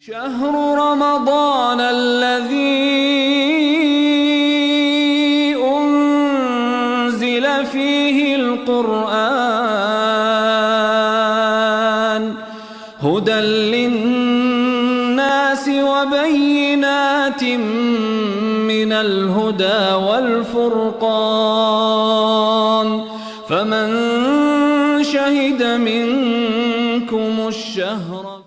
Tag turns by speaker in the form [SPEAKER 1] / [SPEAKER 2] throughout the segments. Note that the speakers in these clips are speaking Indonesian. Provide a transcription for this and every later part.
[SPEAKER 1] شهر رمضان الذي أنزل فيه القرآن هدى للناس وبينات من الهدى والفرقان فمن شهد منكم الشهر.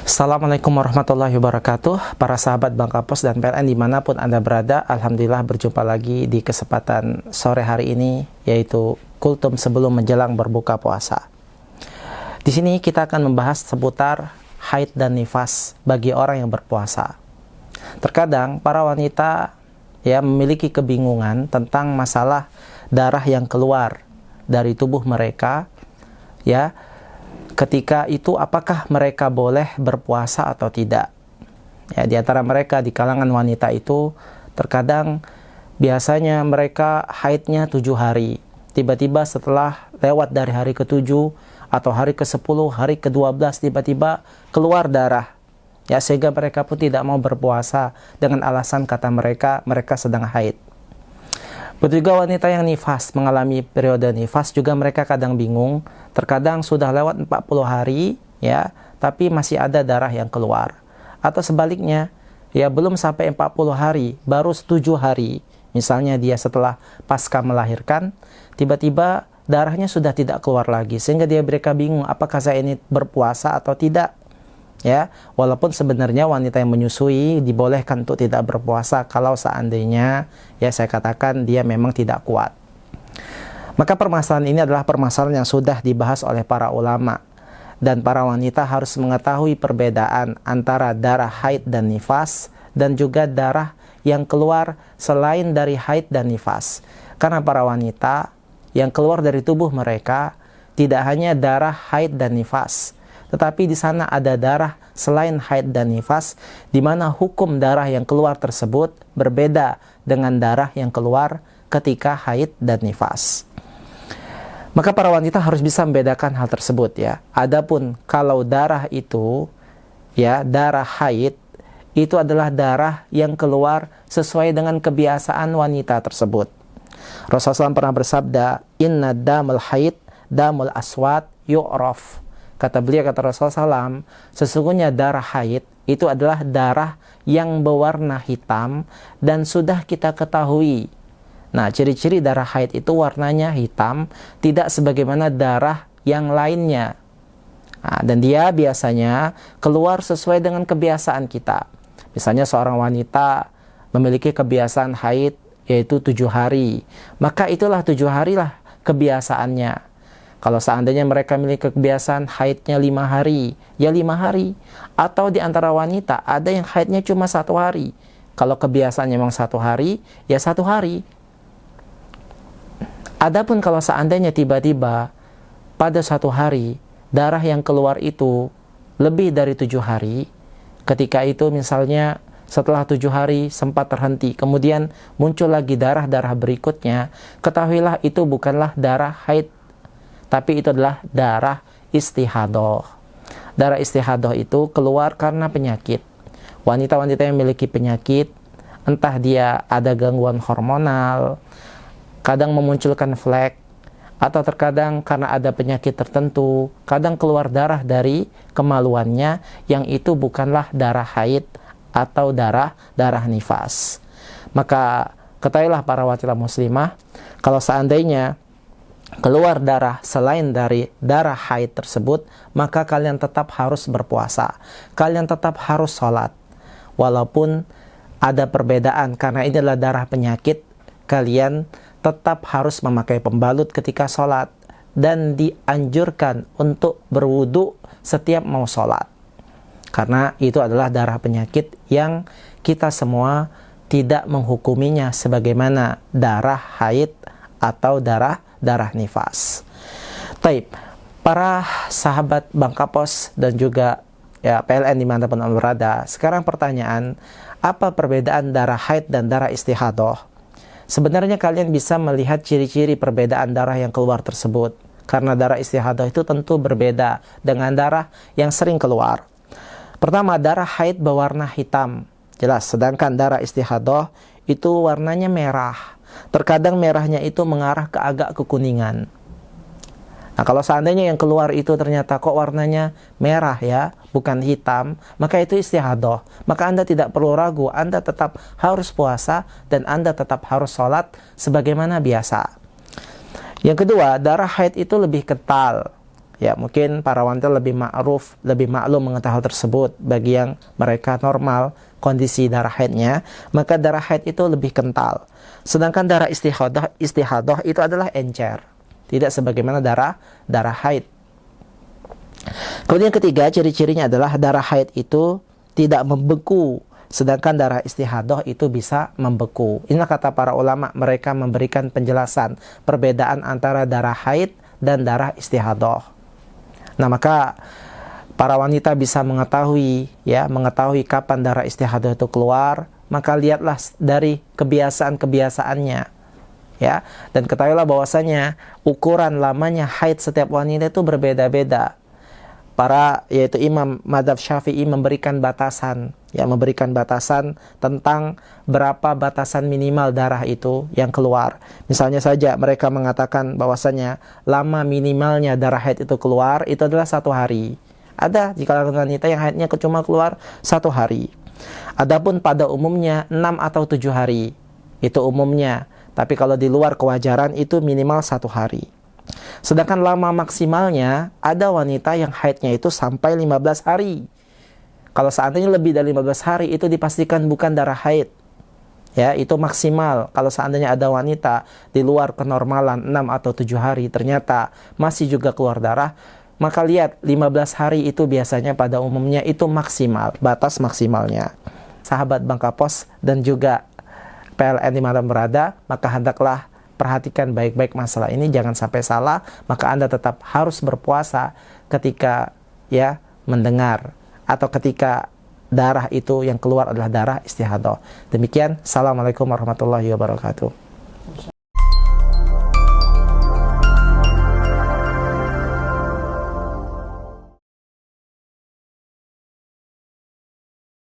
[SPEAKER 2] Assalamualaikum warahmatullahi wabarakatuh. Para sahabat Bangkapos dan PLN dimanapun Anda berada, Alhamdulillah berjumpa lagi di kesempatan sore hari ini, yaitu kultum sebelum menjelang berbuka puasa. Di sini kita akan membahas seputar haid dan nifas bagi orang yang berpuasa. Terkadang para wanita memiliki kebingungan tentang masalah darah yang keluar dari tubuh mereka, ketika itu apakah mereka boleh berpuasa atau tidak. Di antara mereka di kalangan wanita itu terkadang biasanya mereka haidnya 7 hari. Tiba-tiba setelah lewat dari hari ke-7 atau hari ke-10, hari ke-12 tiba-tiba keluar darah. Sehingga mereka pun tidak mau berpuasa dengan alasan kata mereka sedang haid. Begitu juga wanita yang nifas, mengalami periode nifas juga mereka kadang bingung. Terkadang sudah lewat 40 hari, tapi masih ada darah yang keluar. Atau sebaliknya, belum sampai 40 hari, baru 7 hari. Misalnya dia setelah pasca melahirkan, tiba-tiba darahnya sudah tidak keluar lagi. Sehingga mereka bingung, apakah saya ini berpuasa atau tidak. Walaupun sebenarnya wanita yang menyusui dibolehkan untuk tidak berpuasa kalau seandainya saya katakan dia memang tidak kuat. Maka permasalahan ini adalah permasalahan yang sudah dibahas oleh para ulama, dan para wanita harus mengetahui perbedaan antara darah haid dan nifas dan juga darah yang keluar selain dari haid dan nifas. Karena para wanita yang keluar dari tubuh mereka tidak hanya darah haid dan nifas, tetapi di sana ada darah selain haid dan nifas, di mana hukum darah yang keluar tersebut berbeda dengan darah yang keluar ketika haid dan nifas. Maka para wanita harus bisa membedakan hal tersebut. Adapun kalau darah itu, darah haid, itu adalah darah yang keluar sesuai dengan kebiasaan wanita tersebut. Rasulullah SAW pernah bersabda, "Inna damul haid, damul aswad yu'raf." Kata beliau, kata Rasulullah SAW, sesungguhnya darah haid itu adalah darah yang berwarna hitam dan sudah kita ketahui. Nah, ciri-ciri darah haid itu warnanya hitam, tidak sebagaimana darah yang lainnya. Dan dia biasanya keluar sesuai dengan kebiasaan kita. Misalnya seorang wanita memiliki kebiasaan haid yaitu 7 hari. Maka itulah 7 harilah kebiasaannya. Kalau seandainya mereka memiliki kebiasaan haidnya 5 hari, 5 hari. Atau di antara wanita ada yang haidnya cuma 1 hari. Kalau kebiasaannya memang 1 hari, 1 hari. Adapun kalau seandainya tiba-tiba pada 1 hari darah yang keluar itu lebih dari 7 hari, ketika itu misalnya setelah 7 hari sempat terhenti, kemudian muncul lagi darah-darah berikutnya, ketahuilah itu bukanlah darah haid, tapi itu adalah darah istihadah. Darah istihadah itu keluar karena penyakit. Wanita-wanita yang memiliki penyakit, entah dia ada gangguan hormonal, kadang memunculkan flek, atau terkadang karena ada penyakit tertentu, kadang keluar darah dari kemaluannya, yang itu bukanlah darah haid atau darah nifas. Maka ketahuilah para wanita muslimah, kalau seandainya keluar darah selain dari darah haid tersebut, maka kalian tetap harus berpuasa. Kalian tetap harus sholat. Walaupun ada perbedaan, karena ini adalah darah penyakit, kalian tetap harus memakai pembalut ketika sholat. Dan dianjurkan untuk berwudu setiap mau sholat. Karena itu adalah darah penyakit yang kita semua tidak menghukuminya sebagaimana darah haid atau darah nifas. Taib, para sahabat Bangkapos dan juga PLN dimanapun Anda berada, sekarang pertanyaan, apa perbedaan darah haid dan darah istihadah? Sebenarnya kalian bisa melihat ciri-ciri perbedaan darah yang keluar tersebut. Karena darah istihadah itu tentu berbeda dengan darah yang sering keluar. Pertama, darah haid berwarna hitam, jelas. Sedangkan darah istihadah itu warnanya merah. Terkadang merahnya itu mengarah ke agak kekuningan. Nah, kalau seandainya yang keluar itu ternyata kok warnanya merah ya, bukan hitam, maka itu istihadah. Maka Anda tidak perlu ragu, Anda tetap harus puasa dan Anda tetap harus sholat sebagaimana biasa. Yang kedua, darah haid itu lebih kental. Ya, mungkin para wanita lebih lebih maklum mengetahui hal tersebut. Bagi yang mereka normal kondisi darah haidnya, maka darah haid itu lebih kental. Sedangkan darah istihadah itu adalah encer. Tidak sebagaimana darah haid. Kemudian ketiga, ciri-cirinya adalah darah haid itu tidak membeku, sedangkan darah istihadah itu bisa membeku. Inilah kata para ulama, mereka memberikan penjelasan perbedaan antara darah haid dan darah istihadah. Nah, maka para wanita bisa mengetahui kapan darah istihadah itu keluar, maka lihatlah dari kebiasaan-kebiasaannya. Ya, dan ketahuilah bahwasanya ukuran lamanya haid setiap wanita itu berbeda-beda. Yaitu Imam Madzhab Syafi'i memberikan batasan tentang berapa batasan minimal darah itu yang keluar. Misalnya saja mereka mengatakan bahwasanya lama minimalnya darah haid itu keluar itu adalah 1 hari. Ada di kalangan wanita yang haidnya cuma keluar 1 hari. Adapun pada umumnya 6 atau 7 hari. Itu umumnya. Tapi kalau di luar kewajaran itu minimal 1 hari. Sedangkan lama maksimalnya ada wanita yang haidnya itu sampai 15 hari. Kalau seandainya lebih dari 15 hari itu dipastikan bukan darah haid. Ya, itu maksimal. Kalau seandainya ada wanita di luar kenormalan 6 atau 7 hari ternyata masih juga keluar darah, maka lihat 15 hari itu biasanya pada umumnya itu maksimal, batas maksimalnya. Sahabat Bangka Pos dan juga PLN di mana berada, maka hendaklah perhatikan baik-baik masalah ini, jangan sampai salah. Maka Anda tetap harus berpuasa ketika mendengar atau ketika darah itu yang keluar adalah darah istihadah. Demikian, Assalamualaikum warahmatullahi wabarakatuh.